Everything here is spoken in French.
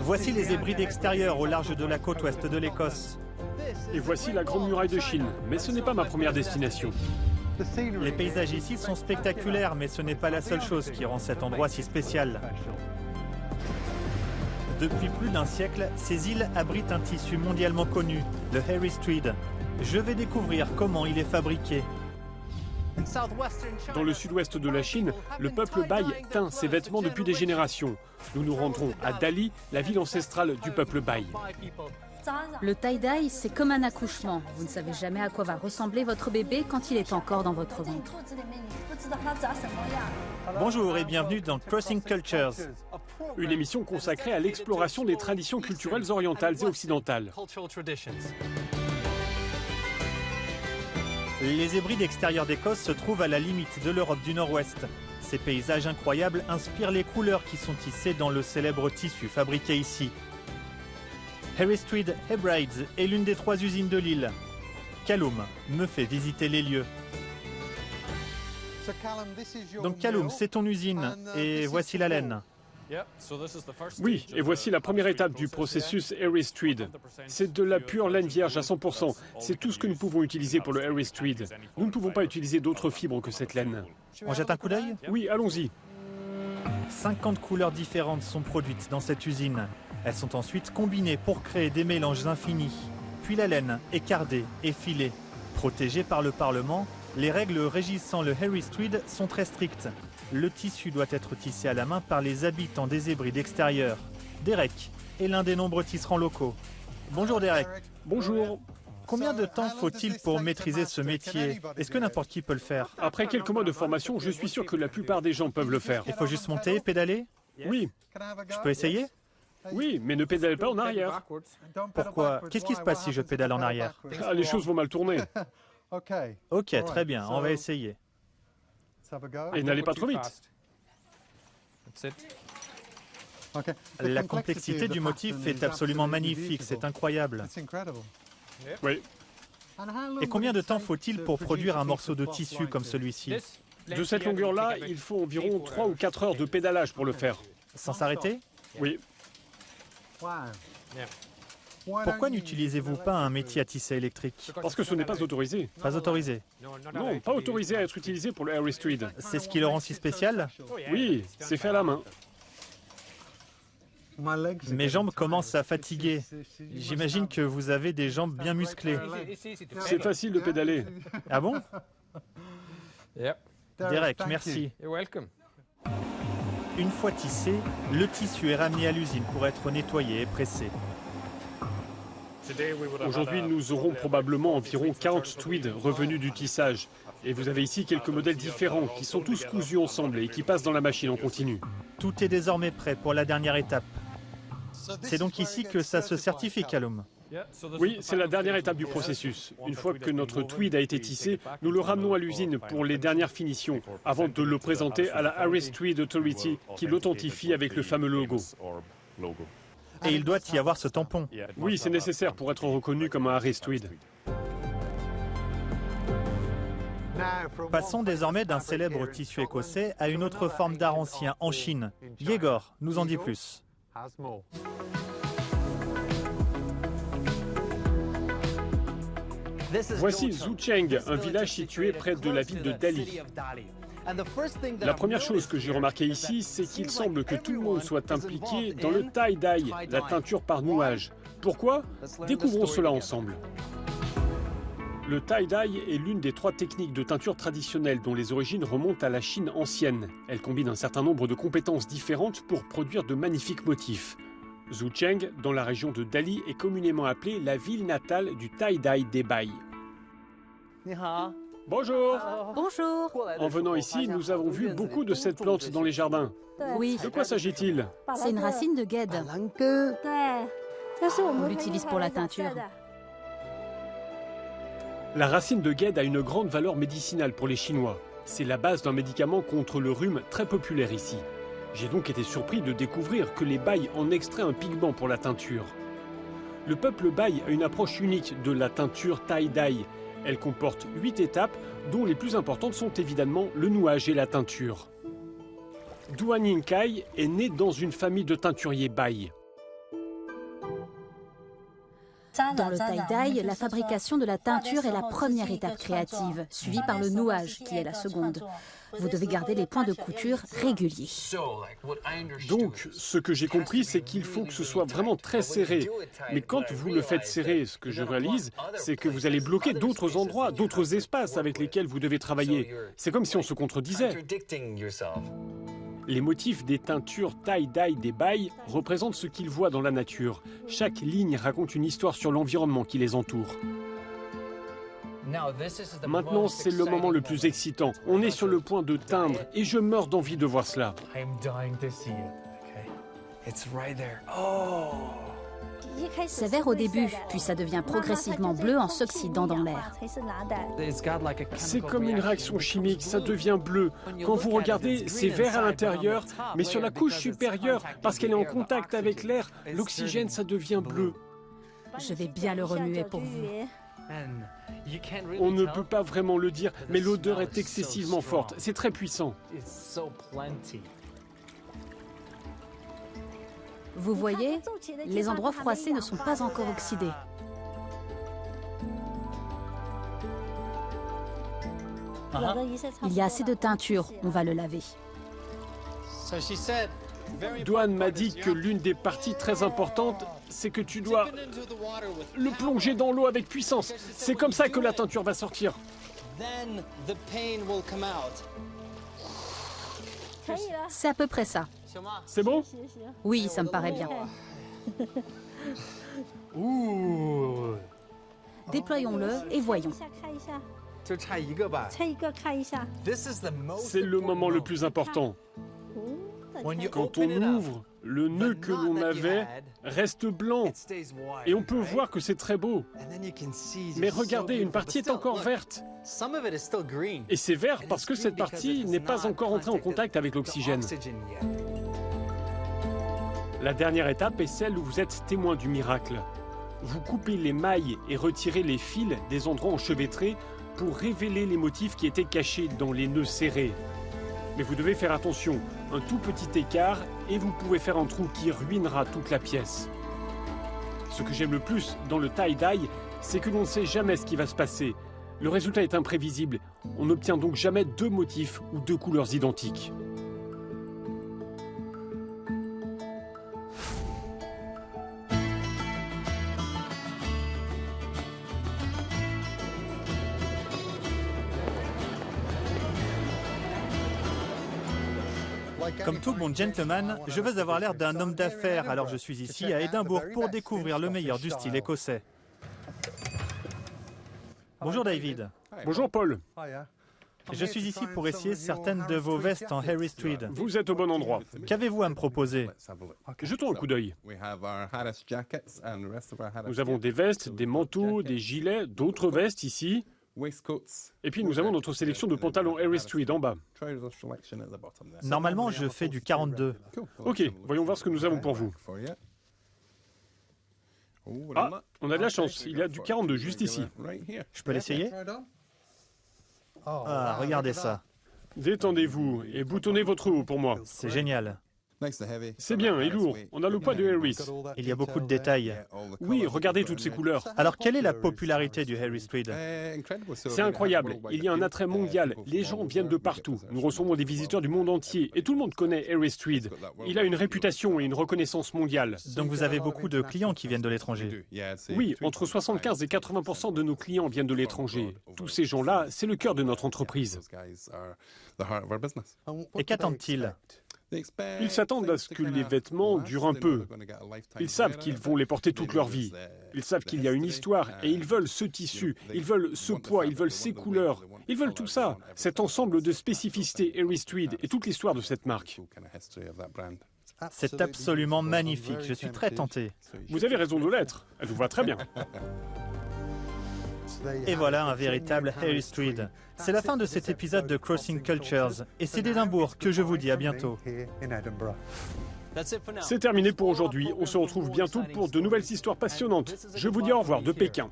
Voici les Hébrides extérieures au large de la côte ouest de l'Écosse. Et voici la Grande Muraille de Chine, mais ce n'est pas ma première destination. Les paysages ici sont spectaculaires, mais ce n'est pas la seule chose qui rend cet endroit si spécial. Depuis plus d'un siècle, ces îles abritent un tissu mondialement connu, le Harris Tweed. Je vais découvrir comment il est fabriqué. Dans le sud-ouest de la Chine, le peuple Bai teint ses vêtements depuis des générations. Nous nous rendrons à Dali, la ville ancestrale du peuple Bai. Le tie-dye, c'est comme un accouchement. Vous ne savez jamais à quoi va ressembler votre bébé quand il est encore dans votre ventre. Bonjour et bienvenue dans Crossing Cultures. Une émission consacrée à l'exploration des traditions culturelles orientales et occidentales. Les Hébrides extérieures d'Écosse se trouvent à la limite de l'Europe du Nord-Ouest. Ces paysages incroyables inspirent les couleurs qui sont tissées dans le célèbre tissu fabriqué ici. Harris Tweed Hebrides est l'une des 3 usines de l'île. Callum me fait visiter les lieux. Donc Callum, c'est ton usine, et voici la laine. Oui, et voici la première étape du processus Harris Tweed. C'est de la pure laine vierge à 100%. C'est tout ce que nous pouvons utiliser pour le Harris Tweed. Nous ne pouvons pas utiliser d'autres fibres que cette laine. On jette un coup d'œil? Oui, allons-y. 50 couleurs différentes sont produites dans cette usine. Elles sont ensuite combinées pour créer des mélanges infinis. Puis la laine est cardée et filée. Protégée par le Parlement, les règles régissant le Harris Tweed sont très strictes. Le tissu doit être tissé à la main par les habitants des Hébrides extérieures. Derek est l'un des nombreux tisserands locaux. Bonjour Derek. Bonjour. Combien de temps faut-il pour maîtriser ce métier? Est-ce que n'importe qui peut le faire? Après quelques mois de formation, je suis sûr que la plupart des gens peuvent le faire. Il faut juste monter, pédaler? Oui. Je peux essayer? Oui, mais ne pédalez pas en arrière. Pourquoi? Qu'est-ce qui se passe si je pédale en arrière? Ah, les choses vont mal tourner. Ok, très bien, on va essayer. Et n'allez pas trop vite. La complexité du motif est absolument magnifique, c'est incroyable. Oui. Et combien de temps faut-il pour produire un morceau de tissu comme celui-ci? De cette longueur-là, il faut environ 3 ou 4 heures de pédalage pour le faire. Sans s'arrêter? Oui. Pourquoi n'utilisez-vous pas un métier à tisser électrique? Parce que ce n'est pas autorisé. Pas autorisé. Non, pas autorisé à être utilisé pour le Harris Tweed. C'est ce qui le rend si spécial? Oui, c'est fait à la main. Mes jambes commencent à fatiguer. J'imagine que vous avez des jambes bien musclées. C'est facile de pédaler. Ah bon? Derek, merci. Une fois tissé, le tissu est ramené à l'usine pour être nettoyé et pressé. Aujourd'hui, nous aurons probablement environ 40 tweeds revenus du tissage. Et vous avez ici quelques modèles différents qui sont tous cousus ensemble et qui passent dans la machine en continu. Tout est désormais prêt pour la dernière étape. C'est donc ici que ça se certifie, Callum. Oui, c'est la dernière étape du processus. Une fois que notre tweed a été tissé, nous le ramenons à l'usine pour les dernières finitions, avant de le présenter à la Harris Tweed Authority qui l'authentifie avec le fameux logo. Et il doit y avoir ce tampon. Oui, c'est nécessaire pour être reconnu comme un Harris Tweed. Passons désormais d'un célèbre tissu écossais à une autre forme d'art ancien en Chine. Yegor nous en dit plus. Voici Zhucheng, un village situé près de la ville de Dali. La première chose que j'ai remarqué ici, c'est qu'il semble que tout le monde soit impliqué dans le tie-dye, la teinture par nouage. Pourquoi? Découvrons cela ensemble. Le tie-dye est l'une des 3 techniques de teinture traditionnelles dont les origines remontent à la Chine ancienne. Elle combine un certain nombre de compétences différentes pour produire de magnifiques motifs. Zhucheng, dans la région de Dali, est communément appelée la ville natale du tie-dye des Bai. Bonjour! Bonjour. En venant ici, nous avons vu beaucoup de cette plante dans les jardins. Oui, De quoi s'agit-il? c'est une racine de guêde. On l'utilise pour la teinture. La racine de guêde a une grande valeur médicinale pour les Chinois. C'est la base d'un médicament contre le rhume très populaire ici. J'ai donc été surpris de découvrir que les Bai en extraient un pigment pour la teinture. Le peuple Bai a une approche unique de la teinture tie-dye. Elle comporte 8 étapes, dont les plus importantes sont évidemment le nouage et la teinture. Duan Yingkai est né dans une famille de teinturiers Bai. Dans le tie-dye, la fabrication de la teinture est la première étape créative, suivie par le nouage, qui est la seconde. Vous devez garder les points de couture réguliers. Donc, ce que j'ai compris, c'est qu'il faut que ce soit vraiment très serré. Mais quand vous le faites serrer, ce que je réalise, c'est que vous allez bloquer d'autres endroits, d'autres espaces avec lesquels vous devez travailler. C'est comme si on se contredisait. Les motifs des teintures tie-dye des bails représentent ce qu'ils voient dans la nature. Chaque ligne raconte une histoire sur l'environnement qui les entoure. Maintenant, c'est le moment le plus excitant. On est sur le point de teindre et je meurs d'envie de voir cela. C'est vert au début, puis ça devient progressivement bleu en s'oxydant dans l'air. C'est comme une réaction chimique, ça devient bleu. Quand vous regardez, c'est vert à l'intérieur, mais sur la couche supérieure, parce qu'elle est en contact avec l'air, l'oxygène, ça devient bleu. Je vais bien le remuer pour vous. On ne peut pas vraiment le dire, mais l'odeur est excessivement forte. C'est très puissant. Vous voyez, les endroits froissés ne sont pas encore oxydés. Il y a assez de teinture, on va le laver. Duan m'a dit que l'une des parties très importantes, c'est que tu dois le plonger dans l'eau avec puissance. C'est comme ça que la teinture va sortir. C'est à peu près ça. C'est bon? Oui, ça me paraît bien. Déployons-le et voyons. C'est le moment le plus important. Quand on ouvre, le nœud que l'on avait reste blanc et on peut voir que c'est très beau. Mais regardez, une partie est encore verte. Et c'est vert parce que cette partie n'est pas encore entrée en contact avec l'oxygène. La dernière étape est celle où vous êtes témoin du miracle. Vous coupez les mailles et retirez les fils des endroits enchevêtrés pour révéler les motifs qui étaient cachés dans les nœuds serrés. Mais vous devez faire attention, un tout petit écart et vous pouvez faire un trou qui ruinera toute la pièce. Ce que j'aime le plus dans le tie-dye, c'est que l'on ne sait jamais ce qui va se passer. Le résultat est imprévisible. On n'obtient donc jamais deux motifs ou deux couleurs identiques. Comme tout bon gentleman, je veux avoir l'air d'un homme d'affaires, alors je suis ici à Édimbourg pour découvrir le meilleur du style écossais. Bonjour David. Bonjour Paul. Je suis ici pour essayer certaines de vos vestes en Harris Tweed. Vous êtes au bon endroit. Qu'avez-vous à me proposer? Jetons un coup d'œil. Nous avons des vestes, des manteaux, des gilets, d'autres vestes ici. Et puis nous avons notre sélection de pantalons Harris Tweed en bas. Normalement, je fais du 42. Ok, voyons voir ce que nous avons pour vous. Ah, on a de la chance, il y a du 42 juste ici. Je peux l'essayer? Ah, regardez ça. Détendez-vous et boutonnez votre haut pour moi. C'est génial. C'est bien et lourd, on a le poids de Harris. Il y a beaucoup de détails. Oui, regardez toutes ces couleurs. Alors, quelle est la popularité du Harris Tweed? C'est incroyable, il y a un attrait mondial, les gens viennent de partout. Nous recevons des visiteurs du monde entier et tout le monde connaît Harris Tweed. Il a une réputation et une reconnaissance mondiale. Donc vous avez beaucoup de clients qui viennent de l'étranger? Oui, entre 75 et 80% de nos clients viennent de l'étranger. Tous ces gens-là, c'est le cœur de notre entreprise. Et qu'attendent-ils? Ils s'attendent à ce que les vêtements durent un peu. Ils savent qu'ils vont les porter toute leur vie. Ils savent qu'il y a une histoire et ils veulent ce tissu, ils veulent ce poids, ils veulent ces couleurs. Ils veulent tout ça, cet ensemble de spécificités Harris Tweed et toute l'histoire de cette marque. C'est absolument magnifique, je suis très tenté. Vous avez raison de l'être, elle vous va très bien. Et voilà un véritable Harris Tweed. C'est la fin de cet épisode de Crossing Cultures. Et c'est d'Édimbourg que je vous dis à bientôt. C'est terminé pour aujourd'hui. On se retrouve bientôt pour de nouvelles histoires passionnantes. Je vous dis au revoir de Pékin.